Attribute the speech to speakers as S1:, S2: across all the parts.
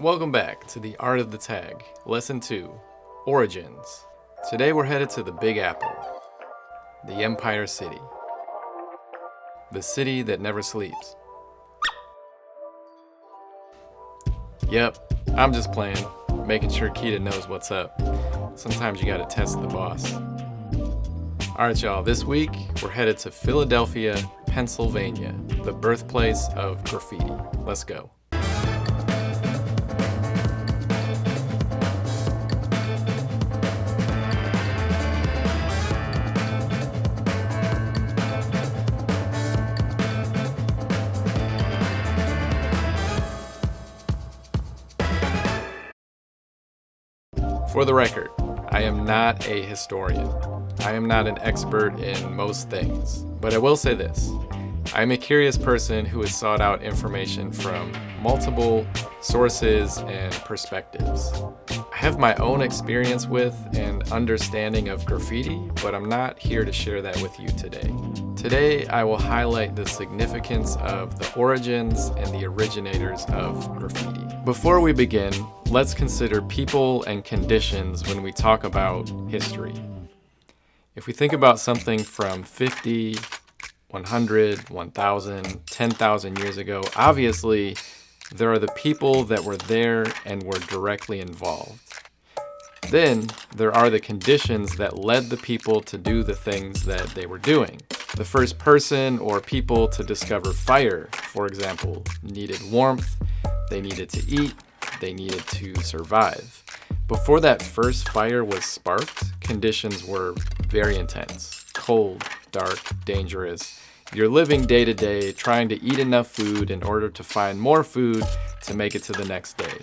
S1: Welcome back to the Art of the Tag, Lesson 2, Origins. Today we're headed to the Big Apple, the Empire City, the city that never sleeps. Yep, I'm just playing, making sure Keita knows what's up. Sometimes you gotta test the boss. Alright y'all, this week we're headed to Philadelphia, Pennsylvania, the birthplace of graffiti. Let's go. For the record, I am not a historian. I am not an expert in most things, but I will say this. I am a curious person who has sought out information from multiple sources and perspectives. I have my own experience with and understanding of graffiti, but I'm not here to share that with you today. Today, I will highlight the significance of the origins and the originators of graffiti. Before we begin, let's consider people and conditions when we talk about history. If we think about something from 50, 100, 1,000, 10,000 years ago, obviously there are the people that were there and were directly involved. Then there are the conditions that led the people to do the things that they were doing. The first person or people to discover fire, for example, needed warmth, they needed to eat, they needed to survive. Before that first fire was sparked, conditions were very intense, cold, dark, dangerous. You're living day to day, trying to eat enough food in order to find more food to make it to the next day.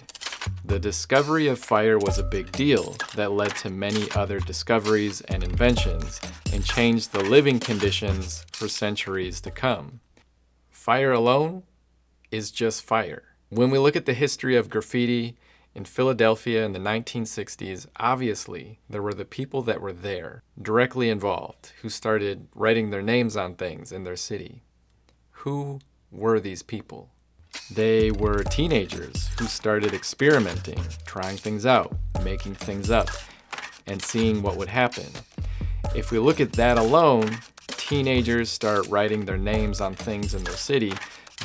S1: The discovery of fire was a big deal that led to many other discoveries and inventions and changed the living conditions for centuries to come. Fire alone is just fire. When we look at the history of graffiti in Philadelphia in the 1960s, obviously there were the people that were there, directly involved, who started writing their names on things in their city. Who were these people? They were teenagers who started experimenting, trying things out, making things up, and seeing what would happen. If we look at that alone, teenagers start writing their names on things in their city.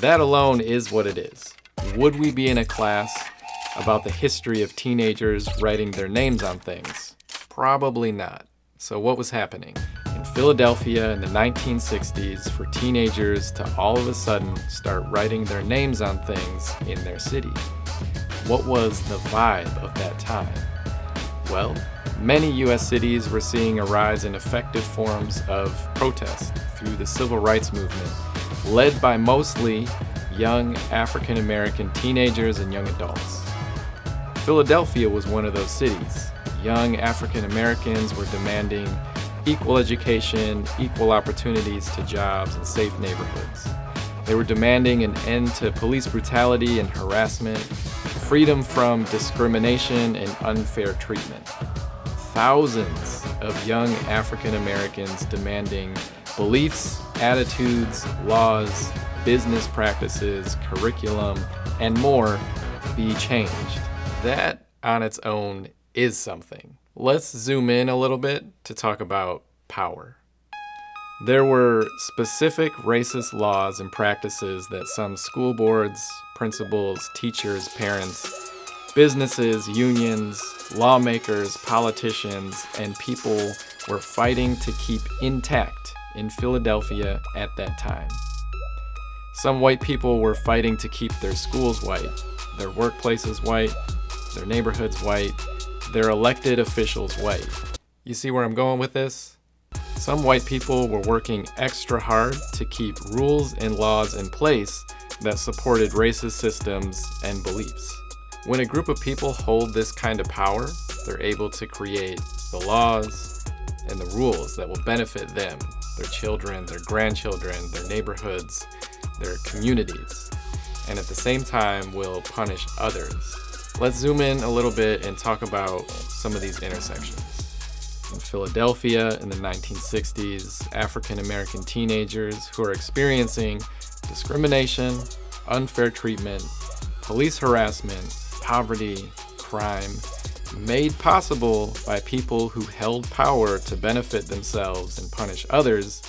S1: That alone is what it is. Would we be in a class about the history of teenagers writing their names on things? Probably not. So what was happening in Philadelphia in the 1960s for teenagers to all of a sudden start writing their names on things in their city? What was the vibe of that time? Well, many US cities were seeing a rise in effective forms of protest through the civil rights movement, led by mostly young African American teenagers and young adults. Philadelphia was one of those cities. Young African Americans were demanding equal education, equal opportunities to jobs, and safe neighborhoods. They were demanding an end to police brutality and harassment, freedom from discrimination and unfair treatment. Thousands of young African Americans demanding beliefs, attitudes, laws, business practices, curriculum, and more be changed. That on its own is something. Let's zoom in a little bit to talk about power. There were specific racist laws and practices that some school boards, principals, teachers, parents, businesses, unions, lawmakers, politicians, and people were fighting to keep intact in Philadelphia at that time. Some white people were fighting to keep their schools white, their workplaces white, their neighborhoods white, their elected officials white. You see where I'm going with this? Some white people were working extra hard to keep rules and laws in place that supported racist systems and beliefs. When a group of people hold this kind of power, they're able to create the laws and the rules that will benefit them, their children, their grandchildren, their neighborhoods, their communities, and at the same time will punish others. Let's zoom in a little bit and talk about some of these intersections. In Philadelphia in the 1960s, African American teenagers who are experiencing discrimination, unfair treatment, police harassment, poverty, crime, made possible by people who held power to benefit themselves and punish others,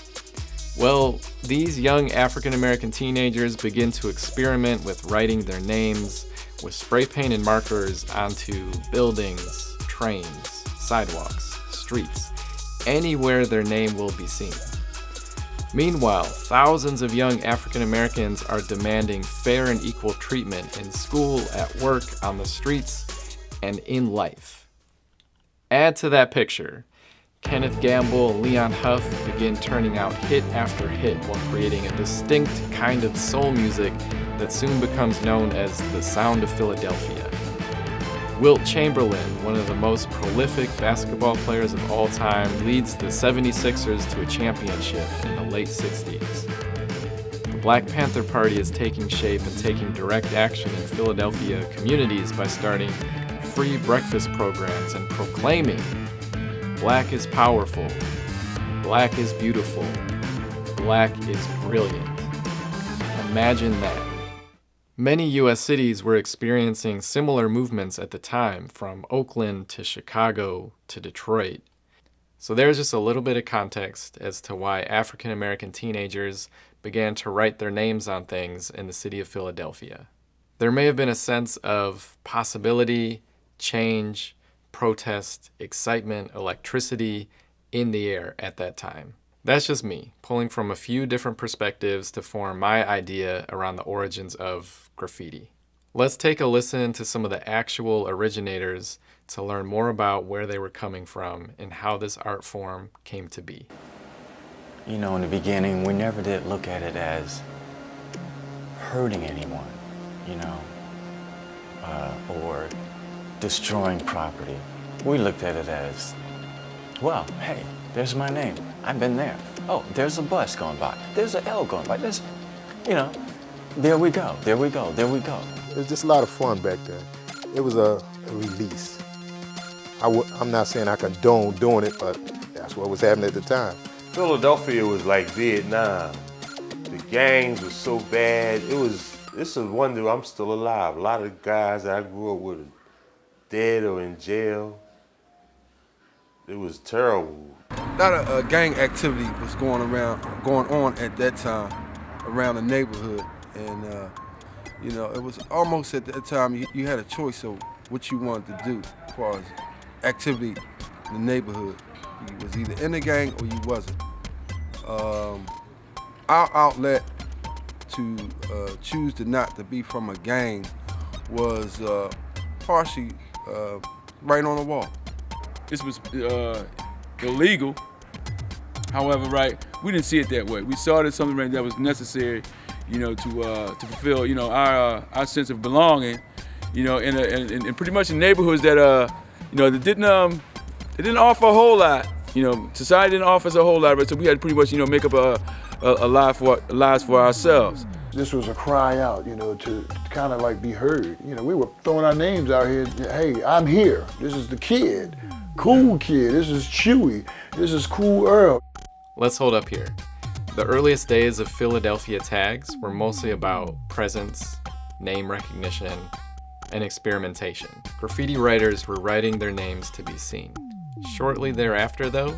S1: well, these young African American teenagers begin to experiment with writing their names with spray paint and markers onto buildings, trains, sidewalks, streets, anywhere their name will be seen. Meanwhile, thousands of young African Americans are demanding fair and equal treatment in school, at work, on the streets, and in life. Add to that picture, Kenneth Gamble and Leon Huff begin turning out hit after hit while creating a distinct kind of soul music that soon becomes known as the sound of Philadelphia. Wilt Chamberlain, one of the most prolific basketball players of all time, leads the 76ers to a championship in the late 60s. The Black Panther Party is taking shape and taking direct action in Philadelphia communities by starting free breakfast programs and proclaiming, "Black is powerful, Black is beautiful, Black is brilliant." Imagine that. Many U.S. cities were experiencing similar movements at the time, from Oakland to Chicago to Detroit. So there's just a little bit of context as to why African American teenagers began to write their names on things in the city of Philadelphia. There may have been a sense of possibility, change, protest, excitement, electricity in the air at that time. That's just me, pulling from a few different perspectives to form my idea around the origins of graffiti. Let's take a listen to some of the actual originators to learn more about where they were coming from and how this art form came to be.
S2: You know, in the beginning, we never did look at it as hurting anyone, you know, or destroying property. We looked at it as, well, hey, there's my name. I've been there. Oh, there's a bus going by. There's an L going by. There's, you know, there we go, there we go, there we go.
S3: It was just a lot of fun back then. It was a release. I'm not saying I condone doing it, but that's what was happening at the time.
S4: Philadelphia was like Vietnam. The gangs were so bad. It's a wonder I'm still alive. A lot of guys that I grew up with are dead or in jail. It was terrible.
S5: A lot of gang activity was going on at that time around the neighborhood, and you know, it was almost at that time you had a choice of what you wanted to do as far as activity in the neighborhood. You was either in the gang or you wasn't. Our outlet to choose to not to be from a gang was partially right on the wall.
S6: This was illegal. However, right, we didn't see it that way. We saw it as something that was necessary, you know, to fulfill, you know, our sense of belonging, you know, in pretty much in neighborhoods that you know, that didn't offer a whole lot. You know, society didn't offer us a whole lot, but so we had to pretty much, you know, make up lives for ourselves.
S7: This was a cry out, you know, to kind of like be heard. You know, we were throwing our names out here. Hey, I'm here. This is the kid. Cool kid. This is Chewy. This is Cool Earl.
S1: Let's hold up here. The earliest days of Philadelphia tags were mostly about presence, name recognition, and experimentation. Graffiti writers were writing their names to be seen. Shortly thereafter, though,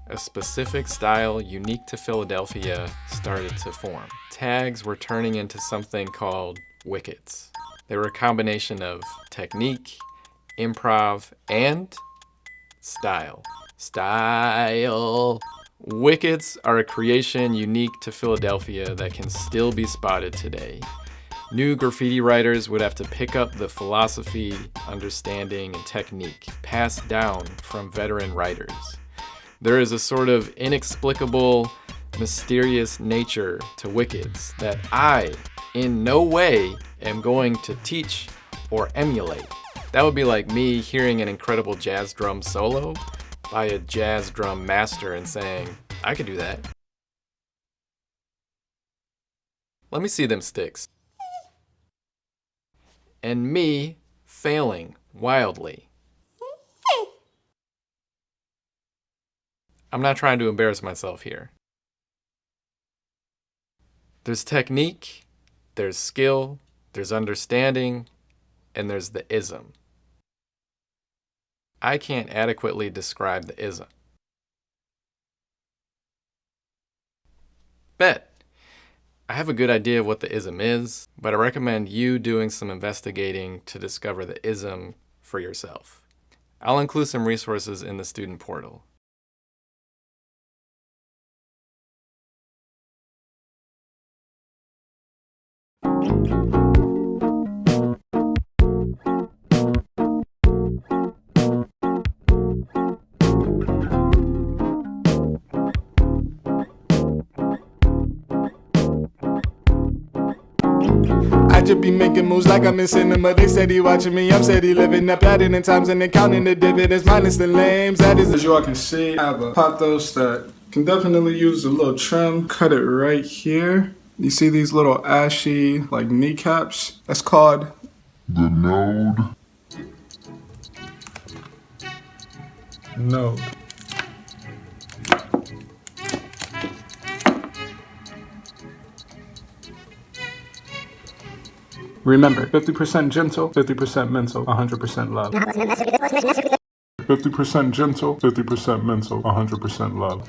S1: a specific style unique to Philadelphia started to form. Tags were turning into something called wickets. They were a combination of technique, improv, and style. Style. Wickets are a creation unique to Philadelphia that can still be spotted today. New graffiti writers would have to pick up the philosophy, understanding, and technique passed down from veteran writers. There is a sort of inexplicable, mysterious nature to wickets that I, in no way, am going to teach or emulate. That would be like me hearing an incredible jazz drum solo by a jazz drum master and saying, I could do that. Let me see them sticks. And me failing wildly. I'm not trying to embarrass myself here. There's technique, there's skill, there's understanding, and there's the ism. I can't adequately describe the ism. Bet. I have a good idea of what the ism is, but I recommend you doing some investigating to discover the ism for yourself. I'll include some resources in the student portal.
S8: I just be making moves like I'm in cinema. They steady watching me, I'm steady living up, adding in times and then counting the dividends, minus the lames. That is.
S9: As you all can see, I have a pothos that can definitely use a little trim. Cut it right here. You see these little ashy, like kneecaps? That's called the node. Node. Remember, 50% gentle, 50% mental, 100% love. 50% gentle, 50% mental, 100% love.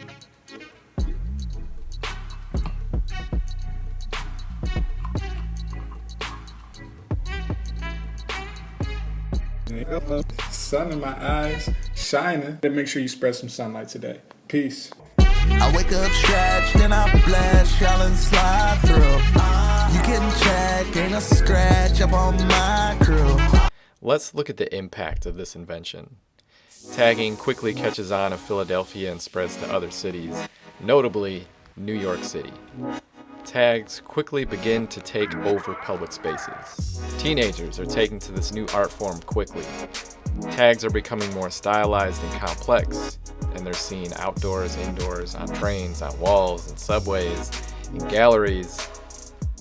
S9: Sun in my eyes, shining. Then make sure you spread some sunlight today. Peace.
S10: I wake up stretched, then I blast, y'all and slide through. You getting checked, ain't a scratch up on my crew.
S1: Let's look at the impact of this invention. Tagging quickly catches on in Philadelphia and spreads to other cities, notably New York City. Tags quickly begin to take over public spaces. Teenagers are taking to this new art form quickly. Tags are becoming more stylized and complex, and they're seen outdoors, indoors, on trains, on walls, in subways, in galleries.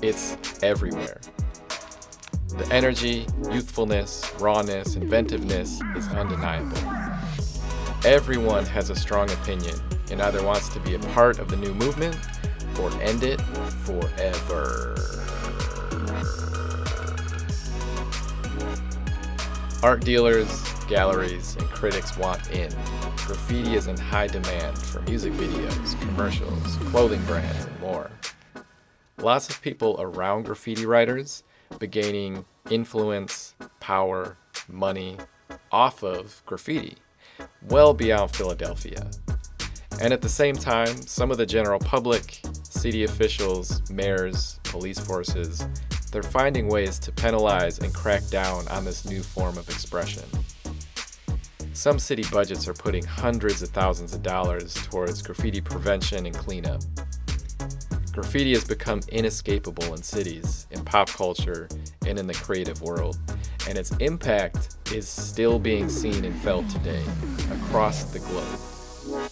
S1: It's everywhere. The energy, youthfulness, rawness, inventiveness is undeniable. Everyone has a strong opinion and either wants to be a part of the new movement or end it forever. Art dealers, galleries, and critics want in. Graffiti is in high demand for music videos, commercials, clothing brands, and more. Lots of people around graffiti writers but gaining influence, power, money off of graffiti, well beyond Philadelphia. And at the same time, some of the general public, city officials, mayors, police forces, they're finding ways to penalize and crack down on this new form of expression. Some city budgets are putting hundreds of thousands of dollars towards graffiti prevention and cleanup. Graffiti has become inescapable in cities, in pop culture, and in the creative world, and its impact is still being seen and felt today across the globe.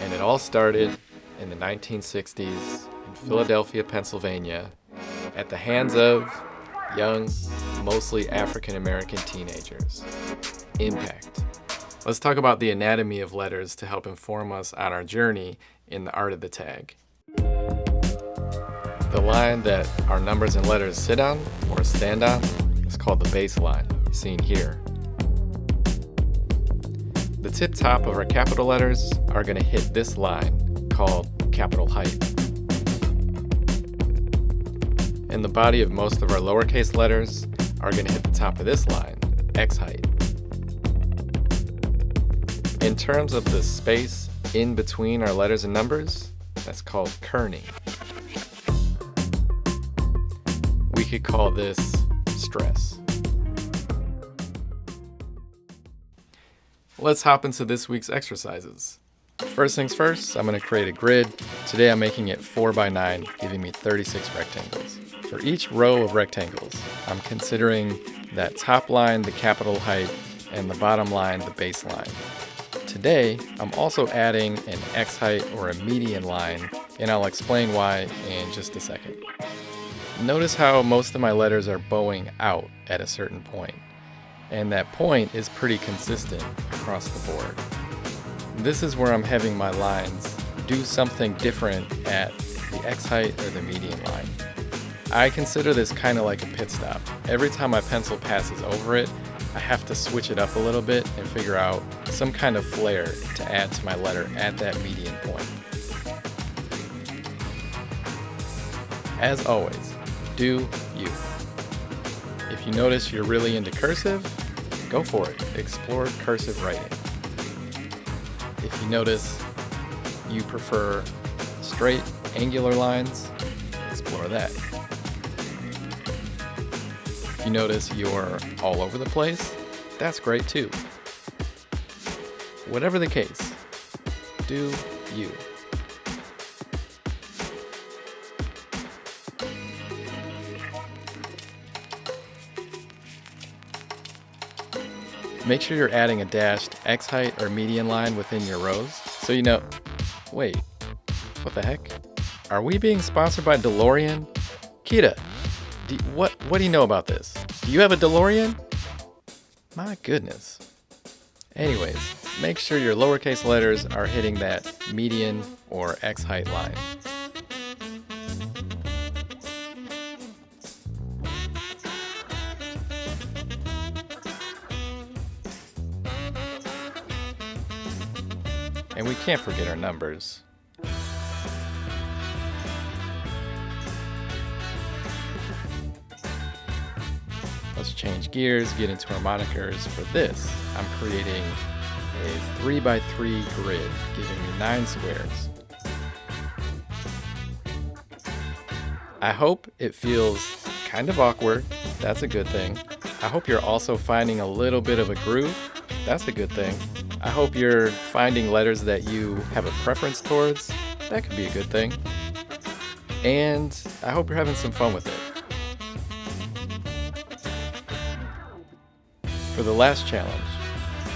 S1: And it all started in the 1960s in Philadelphia, Pennsylvania, at the hands of young, mostly African American teenagers. Impact. Let's talk about the anatomy of letters to help inform us on our journey in the art of the tag. The line that our numbers and letters sit on or stand on is called the baseline, seen here. The tip top of our capital letters are going to hit this line called capital height. And the body of most of our lowercase letters are going to hit the top of this line, X height. In terms of the space in between our letters and numbers, that's called kerning. We could call this stress. Let's hop into this week's exercises. First things first, I'm going to create a grid. Today I'm making it 4x9, giving me 36 rectangles. For each row of rectangles, I'm considering that top line the capital height and the bottom line the baseline. Today, I'm also adding an X height or a median line, and I'll explain why in just a second. Notice how most of my letters are bowing out at a certain point, and that point is pretty consistent across the board. This is where I'm having my lines do something different at the X height or the median line. I consider this kind of like a pit stop. Every time my pencil passes over it, I have to switch it up a little bit and figure out some kind of flair to add to my letter at that median point. As always, do you. If you notice you're really into cursive, go for it. Explore cursive writing. If you notice you prefer straight, angular lines, explore that. If you notice you're all over the place, that's great too. Whatever the case, do you. Make sure you're adding a dashed X height or median line within your rows, so you know, wait, what the heck? Are we being sponsored by DeLorean? Kita, what do you know about this? Do you have a DeLorean? My goodness. Anyways, make sure your lowercase letters are hitting that median or X height line. And we can't forget our numbers. Let's change gears, get into our monikers. For this, I'm creating a 3x3 grid, giving me 9 squares. I hope it feels kind of awkward. That's a good thing. I hope you're also finding a little bit of a groove. That's a good thing. I hope you're finding letters that you have a preference towards. That could be a good thing. And I hope you're having some fun with it. For the last challenge,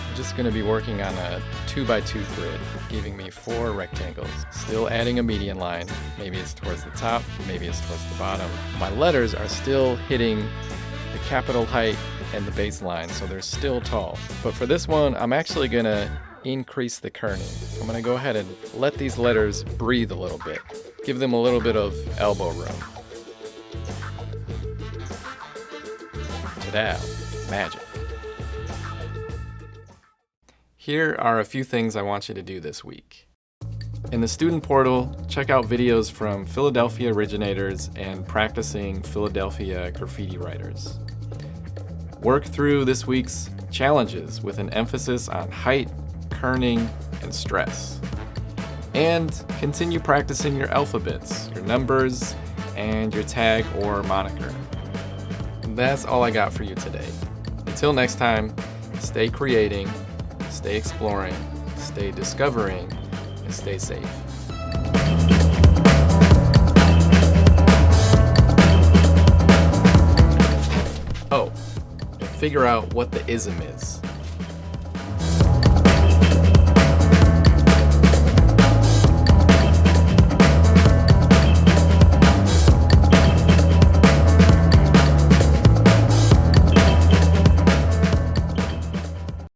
S1: I'm just going to be working on a 2x2 grid, giving me 4 rectangles. Still adding a median line. Maybe it's towards the top, maybe it's towards the bottom. My letters are still hitting the capital height and the baseline, so they're still tall. But for this one, I'm actually gonna increase the kerning. I'm gonna go ahead and let these letters breathe a little bit. Give them a little bit of elbow room. Ta-da, magic. Here are a few things I want you to do this week. In the student portal, check out videos from Philadelphia originators and practicing Philadelphia graffiti writers. Work through this week's challenges with an emphasis on height, kerning, and stress. And continue practicing your alphabets, your numbers, and your tag or moniker. That's all I got for you today. Until next time, stay creating, stay exploring, stay discovering, and stay safe. Oh, figure out what the ism is.